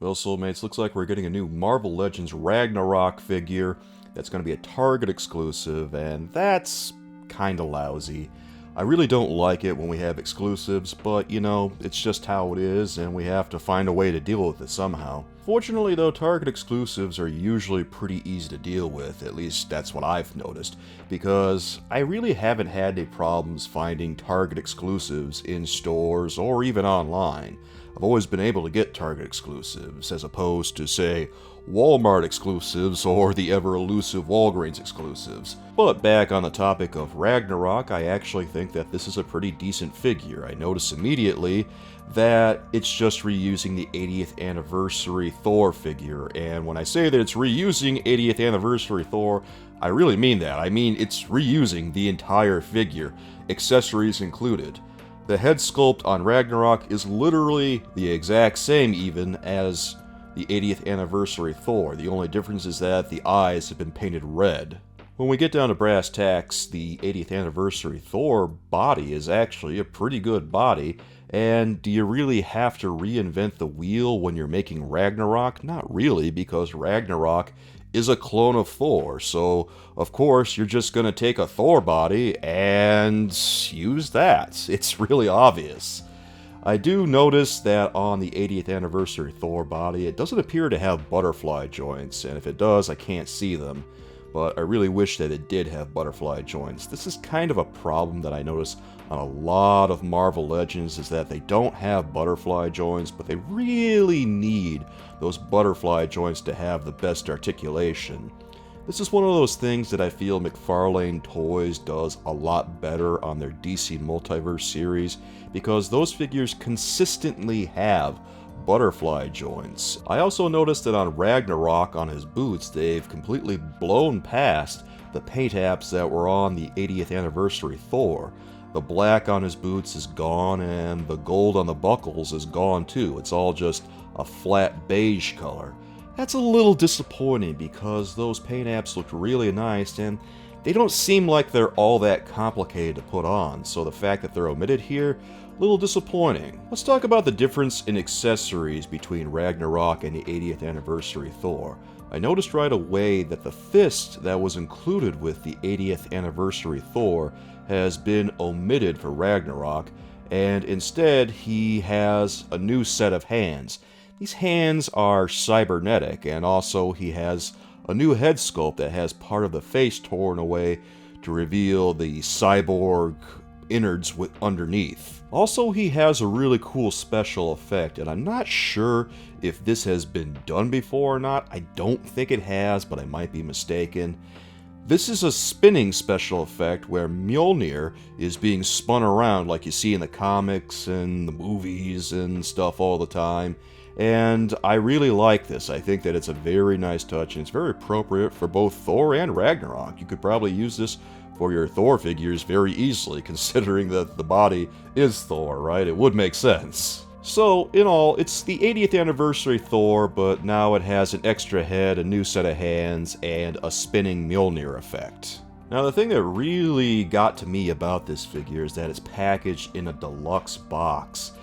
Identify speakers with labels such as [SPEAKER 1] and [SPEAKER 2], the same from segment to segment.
[SPEAKER 1] Well, soulmates, looks like we're getting a new Marvel Legends Ragnarok figure that's going to be a Target exclusive, and that's kinda lousy. I really don't like it when we have exclusives, but you know, it's just how it is, and we have to find a way to deal with it somehow. Fortunately though, Target exclusives are usually pretty easy to deal with, at least that's what I've noticed, because I really haven't had any problems finding Target exclusives in stores or even online. I've always been able to get Target exclusives, as opposed to, say, Walmart exclusives or the ever-elusive Walgreens exclusives. But back on the topic of Ragnarok, I actually think that this is a pretty decent figure. I notice immediately that it's just reusing the 80th anniversary Thor figure, and when I say that it's reusing 80th anniversary Thor, I really mean that. I mean, it's reusing the entire figure, accessories included. The head sculpt on Ragnarok is literally the exact same even as the 80th anniversary Thor. The only difference is that the eyes have been painted red. When we get down to brass tacks, the 80th anniversary Thor body is actually a pretty good body, and do you really have to reinvent the wheel when you're making Ragnarok? Not really, because Ragnarok is a clone of Thor, so of course you're just gonna take a Thor body and use that. It's really obvious. I do notice that on the 80th anniversary Thor body, it doesn't appear to have butterfly joints, and if it does, I can't see them. But I really wish that it did have butterfly joints. This is kind of a problem that I notice on a lot of Marvel Legends, is that they don't have butterfly joints, but they really need those butterfly joints to have the best articulation. This is one of those things that I feel McFarlane Toys does a lot better on their DC Multiverse series, because those figures consistently have butterfly joints. I also noticed that on Ragnarok, on his boots, they've completely blown past the paint apps that were on the 80th anniversary Thor. The black on his boots is gone, and the gold on the buckles is gone too. It's all just a flat beige color. That's a little disappointing, because those paint apps looked really nice, and they don't seem like they're all that complicated to put on, so the fact that they're omitted here, a little disappointing. Let's talk about the difference in accessories between Ragnarok and the 80th anniversary Thor. I noticed right away that the fist that was included with the 80th anniversary Thor has been omitted for Ragnarok, and instead he has a new set of hands. These hands are cybernetic, and also he has a new head sculpt that has part of the face torn away to reveal the cyborg innards underneath. Also, he has a really cool special effect, and I'm not sure if this has been done before or not. I don't think it has, but I might be mistaken. This is a spinning special effect where Mjolnir is being spun around like you see in the comics and the movies and stuff all the time. And I really like this. I think that it's a very nice touch, and it's very appropriate for both Thor and Ragnarok. You could probably use this for your Thor figures very easily, considering that the body is Thor, right? It would make sense. So, in all, it's the 80th anniversary Thor, but now it has an extra head, a new set of hands, and a spinning Mjolnir effect. Now, the thing that really got to me about this figure is that it's packaged in a deluxe box.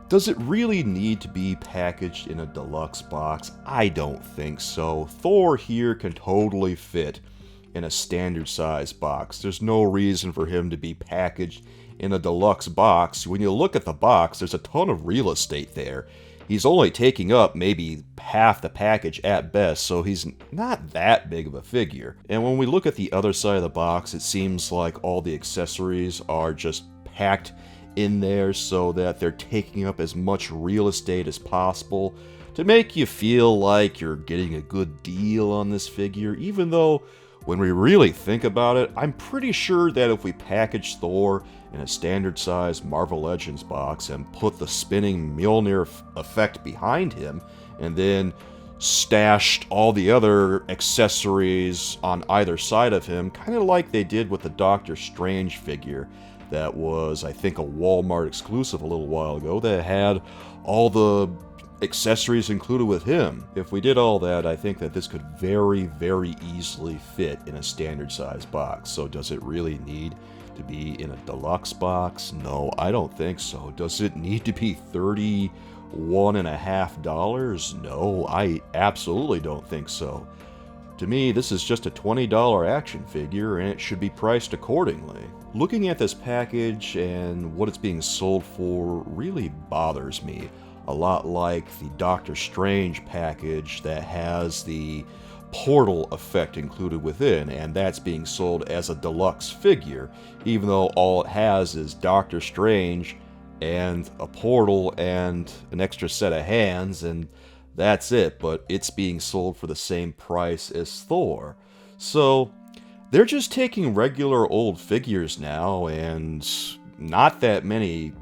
[SPEAKER 1] Does it really need to be packaged in a deluxe box? I don't think so. Thor here can totally fit in a standard size box. There's no reason for him to be packaged in a deluxe box. When you look at the box, there's a ton of real estate there. He's only taking up maybe half the package at best, so he's not that big of a figure. And when we look at the other side of the box, it seems like all the accessories are just packed in there so that they're taking up as much real estate as possible to make you feel like you're getting a good deal on this figure, even though when we really think about it, I'm pretty sure that if we package Thor in a standard size Marvel Legends box and put the spinning Mjolnir effect behind him, and then stashed all the other accessories on either side of him, kind of like they did with the Doctor Strange figure that was, I think, a Walmart exclusive a little while ago, that had all the accessories included with him. If we did all that, I think that this could very, very easily fit in a standard size box. So does it really need to be in a deluxe box? No, I don't think so. Does it need to be 30 $1.50? No, I absolutely don't think so. To me, this is just a $20 action figure, and it should be priced accordingly. Looking at this package and what it's being sold for really bothers me. A lot like the Doctor Strange package that has the portal effect included within, and that's being sold as a deluxe figure, even though all it has is Doctor Strange and a portal and an extra set of hands, and that's it, but it's being sold for the same price as Thor. So, they're just taking regular old figures now, and not that many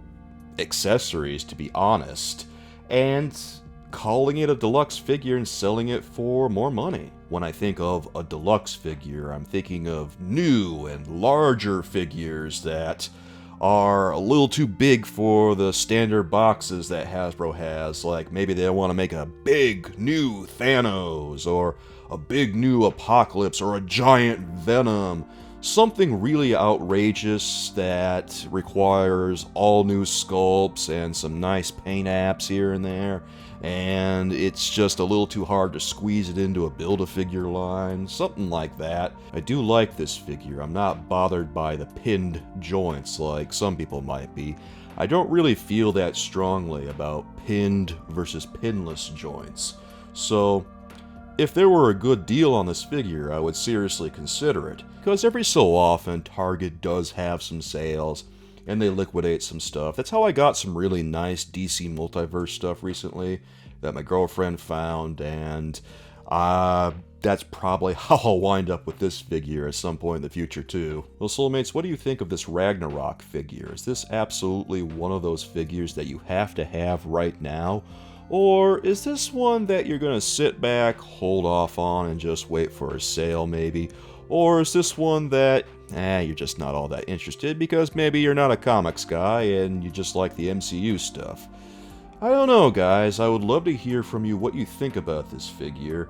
[SPEAKER 1] accessories, to be honest, and calling it a deluxe figure and selling it for more money. When I think of a deluxe figure, I'm thinking of new and larger figures that are a little too big for the standard boxes that Hasbro has. Like maybe they want to make a big new Thanos, or a big new Apocalypse, or a giant Venom. Something really outrageous that requires all new sculpts and some nice paint apps here and there, and it's just a little too hard to squeeze it into a Build-A-Figure line, something like that. I do like this figure. I'm not bothered by the pinned joints like some people might be. I don't really feel that strongly about pinned versus pinless joints. So, if there were a good deal on this figure, I would seriously consider it, because every so often Target does have some sales, and they liquidate some stuff. That's how I got some really nice DC Multiverse stuff recently that my girlfriend found, and that's probably how I'll wind up with this figure at some point in the future too. Well, Soulmates, what do you think of this Ragnarok figure? Is this absolutely one of those figures that you have to have right now? Or is this one that you're going to sit back, hold off on, and just wait for a sale maybe? Or is this one that, you're just not all that interested because maybe you're not a comics guy and you just like the MCU stuff? I don't know, guys. I would love to hear from you what you think about this figure.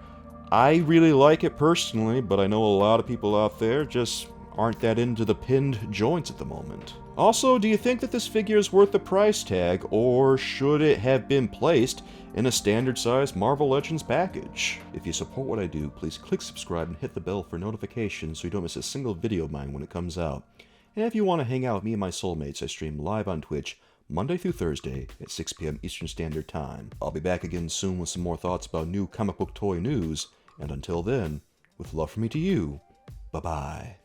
[SPEAKER 1] I really like it personally, but I know a lot of people out there just aren't that into the pinned joints at the moment. Also, do you think that this figure is worth the price tag, or should it have been placed in a standard size Marvel Legends package? If you support what I do, please click subscribe and hit the bell for notifications so you don't miss a single video of mine when it comes out. And if you want to hang out with me and my soulmates, I stream live on Twitch Monday through Thursday at 6 p.m. Eastern Standard Time. I'll be back again soon with some more thoughts about new comic book toy news, and until then, with love from me to you, bye-bye.